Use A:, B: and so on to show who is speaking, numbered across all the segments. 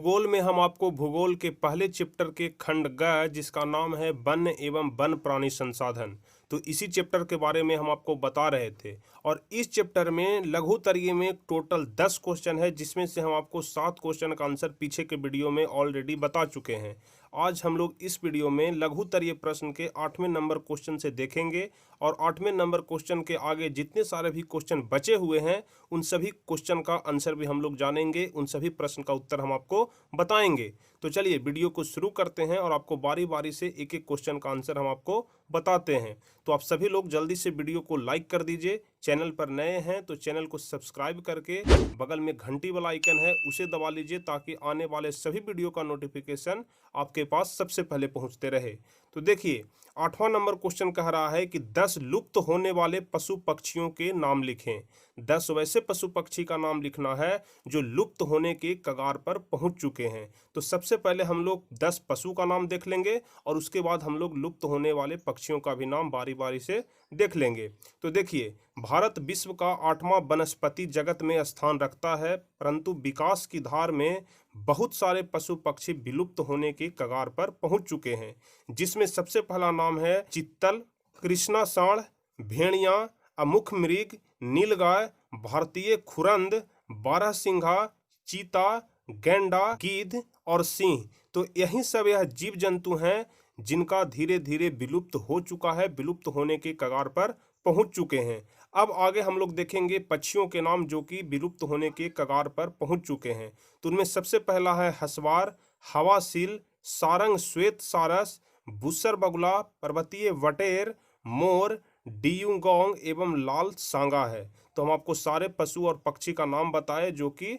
A: भूगोल में हम आपको भूगोल के पहले चैप्टर के खंड ग जिसका नाम है वन्य एवं वन प्राणी संसाधन, तो इसी चैप्टर के बारे में हम आपको बता रहे थे। और इस चैप्टर में लघुतरीय में टोटल 10 क्वेश्चन है, जिसमें से हम आपको 7 क्वेश्चन का आंसर पीछे के वीडियो में ऑलरेडी बता चुके हैं। आज हम लोग इस वीडियो में लघुतरीय प्रश्न के 8वें नंबर क्वेश्चन से देखेंगे और 8वें नंबर क्वेश्चन के आगे जितने सारे भी क्वेश्चन बचे हुए हैं उन सभी क्वेश्चन का आंसर भी हम लोग जानेंगे, उन सभी प्रश्न का उत्तर हम आपको बताएंगे। तो चलिए वीडियो को शुरू करते हैं और आपको बारी बारी से एक एक क्वेश्चन का आंसर हम आपको बताते हैं। तो आप सभी लोग जल्दी से वीडियो को लाइक कर दीजिए। चैनल पर नए हैं तो चैनल को सब्सक्राइब करके बगल में घंटी वाला आइकन है उसे दबा लीजिए, ताकि आने वाले सभी वीडियो का नोटिफिकेशन आपके पास सबसे पहले पहुंचते रहे। तो देखिए 8वां नंबर क्वेश्चन कह रहा है कि 10 लुप्त होने वाले पशु पक्षियों के नाम लिखें। 10 वैसे पशु पक्षी का नाम लिखना है जो लुप्त होने के कगार पर पहुंच चुके हैं। तो सबसे पहले हम लोग 10 पशु का नाम देख लेंगे और उसके बाद हम लोग लुप्त होने वाले पक्षियों का भी नाम बारी बारी से देख लेंगे। तो देखिए भारत विश्व का 8वां वनस्पति जगत में स्थान रखता है, परंतु विकास की धार में बहुत सारे पशु पक्षी विलुप्त होने के कगार पर पहुंच चुके हैं, जिसमें सबसे पहला नाम है चित्तल, कृष्णा साँड़, भेड़िया, अमुख मृग, नीलगाय, भारतीय खुरंद, बारहसिंघा, चीता, गैंडा, गिद्ध और सिंह। तो यही सब यह जीव जंतु हैं जिनका धीरे धीरे विलुप्त हो चुका है, विलुप्त होने के कगार पर पहुंच चुके हैं। अब आगे हम लोग देखेंगे पक्षियों के नाम जो कि विलुप्त होने के कगार पर पहुंच चुके हैं। तो उनमें सबसे पहला है हंसवार, हवासील, सारंग श्वेत सारस, बुसर बगुला, पर्वतीय वटेर, मोर, डियूगोंग एवं लाल सांगा है। तो हम आपको सारे पशु और पक्षी का नाम बताए जो कि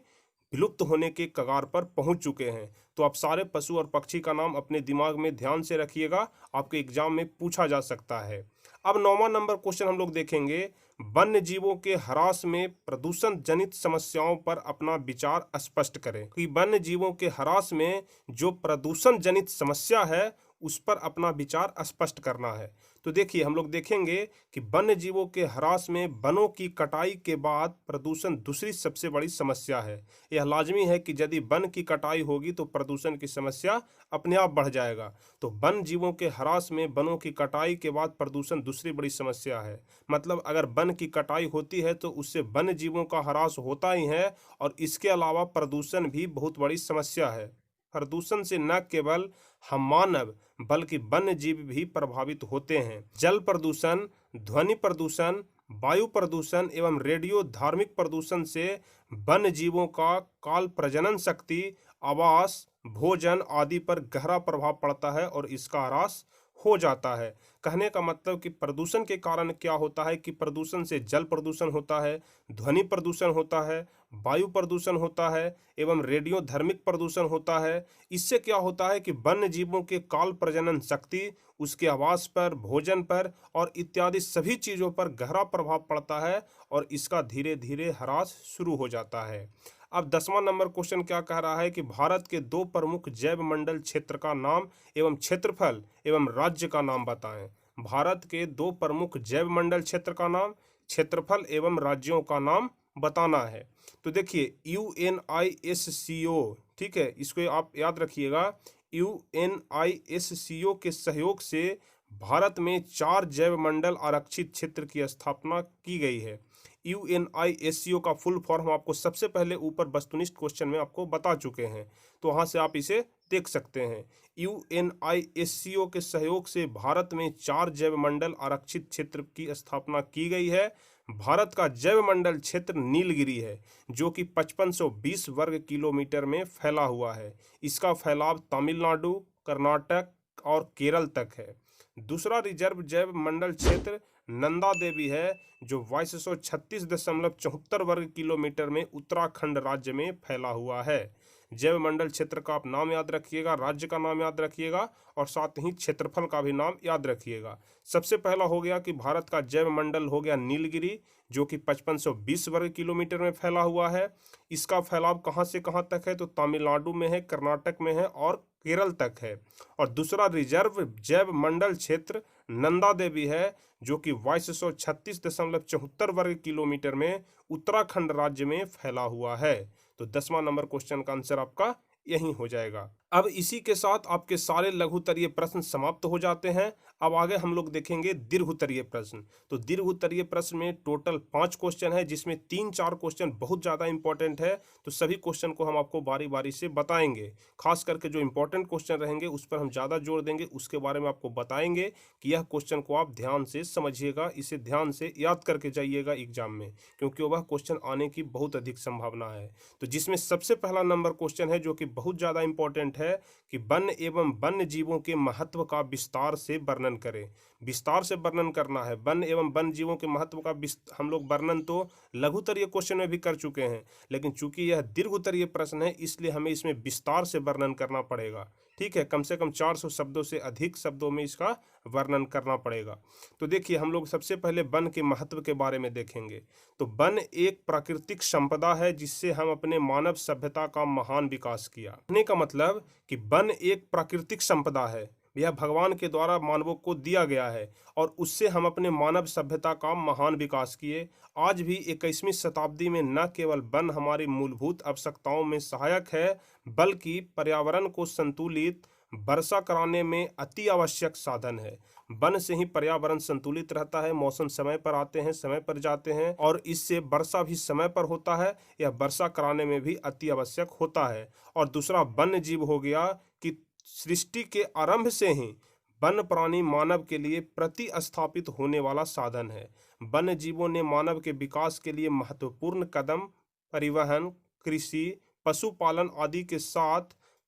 A: विलुप्त होने के कगार पर पहुंच चुके हैं। तो आप सारे पशु और पक्षी का नाम अपने दिमाग में ध्यान से रखिएगा, आपके एग्जाम में पूछा जा सकता है। अब 9वां नंबर क्वेश्चन हम लोग देखेंगे, वन्य जीवों के ह्रास में प्रदूषण जनित समस्याओं पर अपना विचार स्पष्ट करें। कि वन्य जीवों के ह्रास में जो प्रदूषण जनित समस्या है उस पर अपना विचार स्पष्ट करना है। तो देखिए हम लोग देखेंगे कि वन्य जीवों के ह्रास में वनों की कटाई के बाद प्रदूषण दूसरी सबसे बड़ी समस्या है। यह लाजमी है कि यदि वन की कटाई होगी तो प्रदूषण की समस्या अपने आप बढ़ जाएगा। तो वन जीवों के ह्रास में वनों की कटाई के बाद प्रदूषण दूसरी बड़ी समस्या है। मतलब अगर वन की कटाई होती है तो उससे वन्य जीवों का ह्रास होता ही है, और इसके अलावा प्रदूषण भी बहुत बड़ी समस्या है। प्रदूषण से न केवल हम मानव बल्कि वन्य जीव भी प्रभावित होते हैं। जल प्रदूषण, ध्वनि प्रदूषण, वायु प्रदूषण एवं रेडियो धार्मिक प्रदूषण से वन्य जीवों का काल प्रजनन शक्ति, आवास, भोजन आदि पर गहरा प्रभाव पड़ता है और इसका ह्रास हो जाता है। कहने का मतलब कि प्रदूषण के कारण क्या होता है कि प्रदूषण से जल प्रदूषण होता है, ध्वनि प्रदूषण होता है, वायु प्रदूषण होता है एवं रेडियो धर्मिक प्रदूषण होता है। इससे क्या होता है कि वन्य जीवों के काल प्रजनन शक्ति, उसके आवास पर, भोजन पर और इत्यादि सभी चीज़ों पर गहरा प्रभाव पड़ता है और इसका धीरे धीरे ह्रास शुरू हो जाता है। अब 10वां नंबर क्वेश्चन क्या कह रहा है कि भारत के 2 प्रमुख जैव मंडल क्षेत्र का नाम एवं क्षेत्रफल एवं राज्य का नाम बताएं। भारत के 2 प्रमुख जैव मंडल क्षेत्र का नाम, क्षेत्रफल एवं राज्यों का नाम बताना है। तो देखिए UNISCO, ठीक है, इसको आप याद रखिएगा। UNISCO के सहयोग से भारत में 4 जैव मंडल आरक्षित क्षेत्र की स्थापना की गई है। UNISCO का फुल फॉर्म आपको सबसे पहले ऊपर वस्तुनिष्ठ क्वेश्चन में आपको बता चुके हैं, तो वहाँ से आप इसे देख सकते हैं। UNISCO के सहयोग से भारत में 4 जैव मंडल आरक्षित क्षेत्र की स्थापना की गई है। भारत का जैव मंडल क्षेत्र नीलगिरी है जो कि 5520 वर्ग किलोमीटर में फैला हुआ है। इसका फैलाव तमिलनाडु, कर्नाटक और केरल तक है। दूसरा रिजर्व जैव मंडल क्षेत्र नंदा देवी है जो 2236.74 वर्ग किलोमीटर में उत्तराखंड राज्य में फैला हुआ है। जैव मंडल क्षेत्र का आप नाम याद रखिएगा, राज्य का नाम याद रखिएगा और साथ ही क्षेत्रफल का भी नाम याद रखिएगा। सबसे पहला हो गया कि भारत का जैव मंडल हो गया नीलगिरी जो कि 5520 वर्ग किलोमीटर में फैला हुआ है। इसका फैलाव कहाँ से कहाँ तक है तो तमिलनाडु में है, कर्नाटक में है और केरल तक है। और दूसरा रिजर्व जैव मंडल क्षेत्र नंदा देवी है जो कि 2236.74 वर्ग किलोमीटर में उत्तराखंड राज्य में फैला हुआ है। तो 10वां नंबर क्वेश्चन का आंसर आपका यही हो जाएगा। अब इसी के साथ आपके सारे लघुत्तरीय प्रश्न समाप्त हो जाते हैं। अब आगे हम लोग देखेंगे दीर्घोत्तरीय प्रश्न। तो दीर्घोत्तरीय प्रश्न में टोटल 5 क्वेश्चन है, जिसमें 3-4 क्वेश्चन बहुत ज़्यादा इंपॉर्टेंट है। तो सभी क्वेश्चन को हम आपको बारी बारी से बताएंगे। खास करके जो इंपॉर्टेंट क्वेश्चन रहेंगे उस पर हम ज़्यादा जोर देंगे, उसके बारे में आपको बताएंगे कि यह क्वेश्चन को आप ध्यान से समझिएगा, इसे ध्यान से याद करके जाइएगा एग्जाम में, क्योंकि वह क्वेश्चन आने की बहुत अधिक संभावना है। तो जिसमें सबसे पहला नंबर क्वेश्चन है जो कि बहुत ज़्यादा इंपॉर्टेंट है कि वन्य एवं वन्य जीवों के महत्व का विस्तार से वर्णन करें। विस्तार से वर्णन करना है। वन्य एवं वन्य जीवों के महत्व का हम लोग वर्णन तो लघुत्तरीय क्वेश्चन में भी कर चुके हैं, लेकिन चूंकि यह दीर्घोत्तरीय प्रश्न है इसलिए हमें इसमें विस्तार से वर्णन करना पड़ेगा। ठीक है, कम से कम 400 शब्दों से अधिक शब्दों में इसका वर्णन करना पड़ेगा। तो देखिए, हम लोग सबसे पहले वन के महत्व के बारे में देखेंगे। तो वन एक प्राकृतिक संपदा है जिससे हम अपने मानव सभ्यता का महान विकास किया। कहने का मतलब कि वन एक प्राकृतिक संपदा है, यह भगवान के द्वारा मानवों को दिया गया है और उससे हम अपने मानव सभ्यता का महान विकास किए। आज भी 21वीं शताब्दी में न केवल वन हमारी मूलभूत आवश्यकताओं में सहायक है, बल्कि पर्यावरण को संतुलित वर्षा कराने में अति आवश्यक साधन है। वन से ही पर्यावरण संतुलित रहता है, मौसम समय पर आते हैं, समय पर जाते हैं और इससे वर्षा भी समय पर होता है। यह वर्षा कराने में भी अति आवश्यक होता है। और दूसरा वन्य जीव हो गया कि सृष्टि के आरंभ से ही वन्य प्राणी मानव के लिए प्रतिस्थापित होने वाला साधन है। वन्य जीवों ने मानव के विकास के लिए महत्वपूर्ण कदम परिवहन, कृषि, पशुपालन आदि के साथ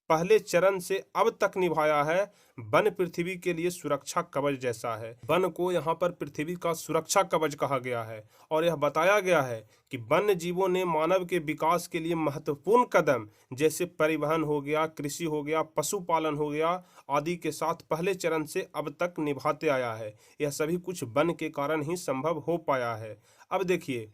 A: पहले चरण से अब तक निभाया है। वन पृथ्वी के लिए सुरक्षा कवच जैसा है। वन को यहाँ पर पृथ्वी का सुरक्षा कवच कहा गया है और यह बताया गया है कि वन्य जीवों ने मानव के विकास के लिए महत्वपूर्ण कदम जैसे परिवहन हो गया, कृषि हो गया, पशुपालन हो गया आदि के साथ पहले चरण से अब तक निभाते आया है। यह सभी कुछ वन के कारण ही संभव हो पाया है। अब देखिए,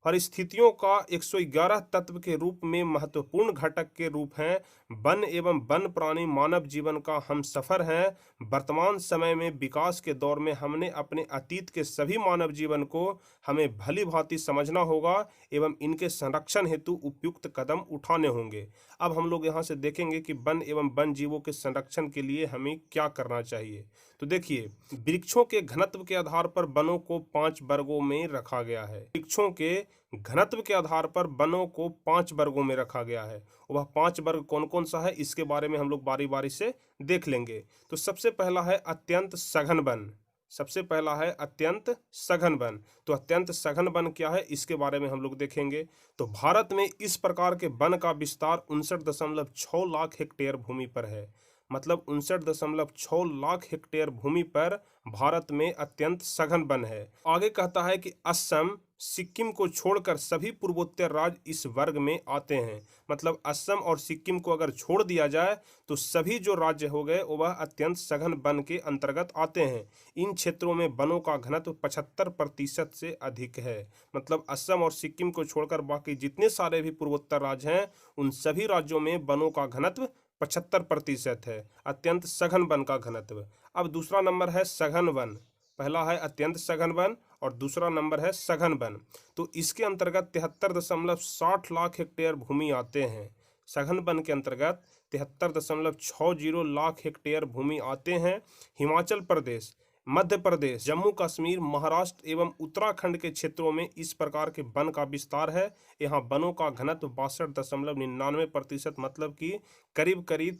A: परिस्थितियों का 111 तत्व के रूप में महत्वपूर्ण घटक के रूप हैं वन एवं वन प्राणी मानव जीवन का हम सफर हैं। वर्तमान समय में विकास के दौर में हमने अपने अतीत के सभी मानव जीवन को हमें भली भांति समझना होगा एवं इनके संरक्षण हेतु उपयुक्त कदम उठाने होंगे। अब हम लोग यहाँ से देखेंगे कि वन एवं वन जीवों के संरक्षण के लिए हमें क्या करना चाहिए। तो देखिए, वृक्षों के घनत्व के आधार पर वनों को 5 वर्गों में रखा गया है। वृक्षों के घनत्व के आधार पर वनों को 5 वर्गों में रखा गया है। वह 5 वर्ग कौन कौन सा है इसके बारे में हम लोग बारी बारी से देख लेंगे। तो सबसे पहला है अत्यंत सघन वन। सबसे पहला है अत्यंत सघन वन। तो अत्यंत सघन वन क्या है इसके बारे में हम लोग देखेंगे। तो भारत में इस प्रकार के वन का विस्तार 59.6 लाख हेक्टेयर भूमि पर है। मतलब 59.6 लाख हेक्टेयर भूमि पर भारत में अत्यंत सघन वन है। आगे कहता है कि असम, सिक्किम को छोड़कर सभी पूर्वोत्तर राज्य इस वर्ग में आते हैं। मतलब असम और सिक्किम को अगर छोड़ दिया जाए तो सभी जो राज्य हो गए वह अत्यंत सघन वन के अंतर्गत आते हैं। इन क्षेत्रों में वनों का घनत्व 75% से अधिक है। मतलब असम और सिक्किम को छोड़कर बाकी जितने सारे भी पूर्वोत्तर राज्य हैं उन सभी राज्यों में वनों का घनत्व 75% है, अत्यंत सघन वन का घनत्व। अब दूसरा नंबर है सघन वन। पहला है अत्यंत सघन वन और दूसरा नंबर है सघन वन। तो इसके अंतर्गत 73.60 लाख हेक्टेयर भूमि आते हैं। सघन वन के अंतर्गत 73.60 लाख हेक्टेयर भूमि आते हैं। हिमाचल प्रदेश, मध्य प्रदेश, जम्मू कश्मीर, महाराष्ट्र एवं उत्तराखंड के क्षेत्रों में इस प्रकार के वन का विस्तार है। यहाँ वनों का घनत्व 62.99%, मतलब कि करीब करीब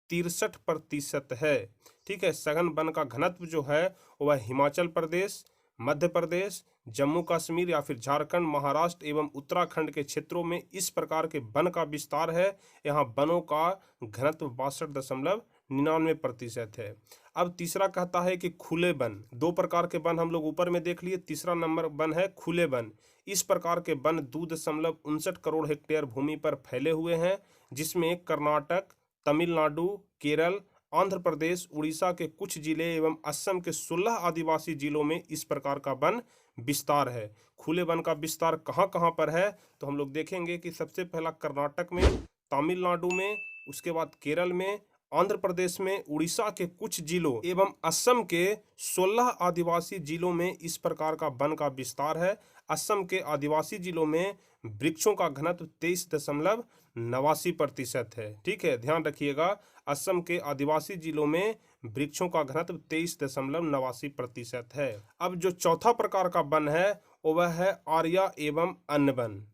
A: 63% है। ठीक है, सघन वन का घनत्व जो है वह हिमाचल प्रदेश, मध्य प्रदेश, जम्मू कश्मीर या फिर झारखंड, महाराष्ट्र एवं उत्तराखंड के क्षेत्रों में इस प्रकार के वन का विस्तार है। यहाँ वनों का घनत्व 62.99% है। अब तीसरा कहता है कि खुले वन। 2 प्रकार के वन हम लोग ऊपर में देख लिए, तीसरा नंबर वन है खुले वन। इस प्रकार के वन 2.59 करोड़ हेक्टेयर भूमि पर फैले हुए हैं, जिसमें कर्नाटक, तमिलनाडु, केरल, आंध्र प्रदेश, उड़ीसा के कुछ जिले एवं असम के 16 आदिवासी जिलों में इस प्रकार का वन विस्तार है। खुले वन का विस्तार कहाँ कहाँ पर है तो हम लोग देखेंगे कि सबसे पहला कर्नाटक में, तमिलनाडु में, उसके बाद केरल में, आंध्र प्रदेश में, उड़ीसा के कुछ जिलों एवं असम के 16 आदिवासी जिलों में इस प्रकार का वन का विस्तार है। असम के आदिवासी जिलों में वृक्षों का घनत्व 23.9 89% है। ठीक है, ध्यान रखिएगा। असम के आदिवासी जिलों में वृक्षों का घनत्व 23.89% है। अब जो चौथा प्रकार का वन है वह है आर्या एवं अन्य वन।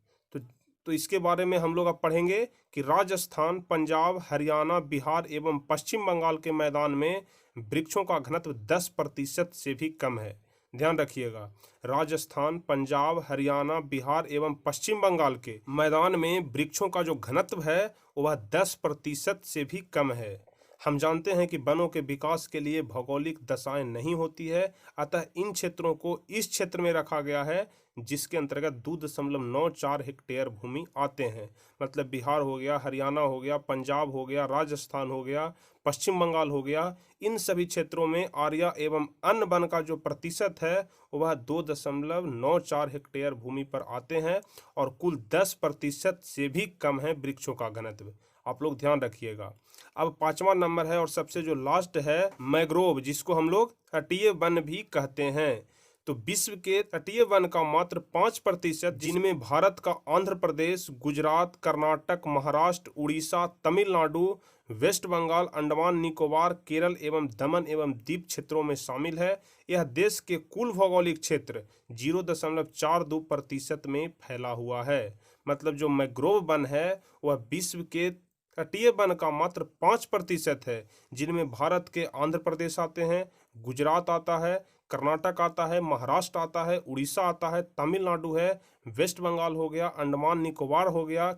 A: तो इसके बारे में हम लोग अब पढ़ेंगे कि राजस्थान, पंजाब, हरियाणा, बिहार एवं पश्चिम बंगाल के मैदान में वृक्षों का घनत्व 10% से भी कम है। ध्यान रखिएगा, राजस्थान, पंजाब, हरियाणा, बिहार एवं पश्चिम बंगाल के मैदान में वृक्षों का जो घनत्व है वह 10% से भी कम है। हम जानते हैं कि वनों के विकास के लिए भौगोलिक दशाएं नहीं होती है, अतः इन क्षेत्रों को इस क्षेत्र में रखा गया है जिसके अंतर्गत 2.94 हेक्टेयर भूमि आते हैं। मतलब बिहार हो गया, हरियाणा हो गया, पंजाब हो गया, राजस्थान हो गया, पश्चिम बंगाल हो गया, इन सभी क्षेत्रों में आर्या एवं अन्य वन का जो प्रतिशत है वह 2.94 हेक्टेयर भूमि पर आते हैं और कुल 10% से भी कम है वृक्षों का घनत्व। आप लोग ध्यान रखिएगा। अब 5वां नंबर है और सबसे जो लास्ट है मैंग्रोव, जिसको हम लोग तटीय वन भी कहते हैं। तो विश्व के तटीय वन का मात्र 5%, जिनमें भारत का आंध्र प्रदेश, गुजरात, कर्नाटक, महाराष्ट्र, उड़ीसा, तमिलनाडु, वेस्ट बंगाल, अंडमान निकोबार, केरल एवं दमन एवं द्वीप क्षेत्रों में शामिल है। यह देश के कुल भौगोलिक क्षेत्र 0.42% में फैला हुआ है। मतलब जो मैंग्रोव वन है वह विश्व के तटीय वन का मात्र 5% है, जिनमें भारत के आंध्र प्रदेश आते हैं, गुजरात आता है, कर्नाटक आता है, महाराष्ट्र आता है, उड़ीसा आता है, तमिलनाडु है, वेस्ट बंगाल हो गया, अंडमान निकोबार हो गया,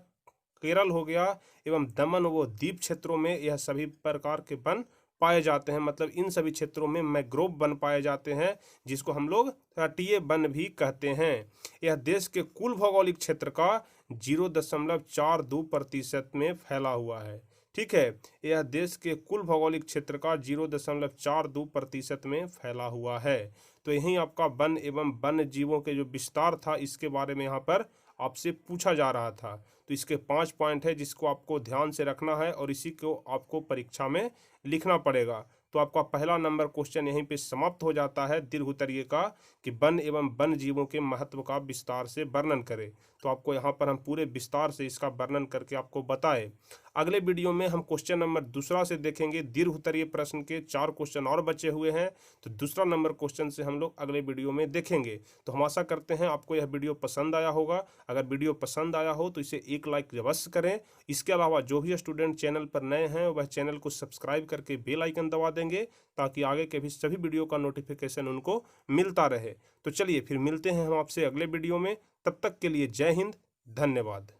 A: केरल हो गया एवं दमन व द्वीप क्षेत्रों में यह सभी प्रकार के वन पाए जाते हैं। मतलब इन सभी क्षेत्रों में मैंग्रोव वन पाए जाते हैं, जिसको हम लोग तटीय वन भी कहते हैं। यह देश के कुल भौगोलिक क्षेत्र का 0.42% में फैला हुआ है। ठीक है, यह देश के कुल भौगोलिक क्षेत्र का 0.42% में फैला हुआ है। तो यही आपका वन एवं वन्य जीवों के जो विस्तार था इसके बारे में यहाँ पर आपसे पूछा जा रहा था। तो इसके 5 पॉइंट है जिसको आपको ध्यान से रखना है और इसी को आपको परीक्षा में लिखना पड़ेगा। तो आपका पहला नंबर क्वेश्चन यहीं पे समाप्त हो जाता है दीर्घ उत्तरीय का कि वन एवं वन्य जीवों के महत्व का विस्तार से वर्णन करें। तो आपको यहाँ पर हम पूरे विस्तार से इसका वर्णन करके आपको बताएं। अगले वीडियो में हम क्वेश्चन नंबर दूसरा से देखेंगे। दीर्घ उत्तरीय प्रश्न के 4 क्वेश्चन और बचे हुए हैं, तो दूसरा नंबर क्वेश्चन से हम लोग अगले वीडियो में देखेंगे। तो हम आशा करते हैं आपको यह वीडियो पसंद आया होगा। अगर वीडियो पसंद आया हो तो इसे एक लाइक अवश्य करें। इसके अलावा जो भी स्टूडेंट चैनल पर नए हैं वह चैनल को सब्सक्राइब करके बेल आइकन दबा देंगे ताकि आगे के भी सभी वीडियो का नोटिफिकेशन उनको मिलता रहे। तो चलिए फिर मिलते हैं हम आपसे अगले वीडियो में। तब तक के लिए जय हिंद, धन्यवाद।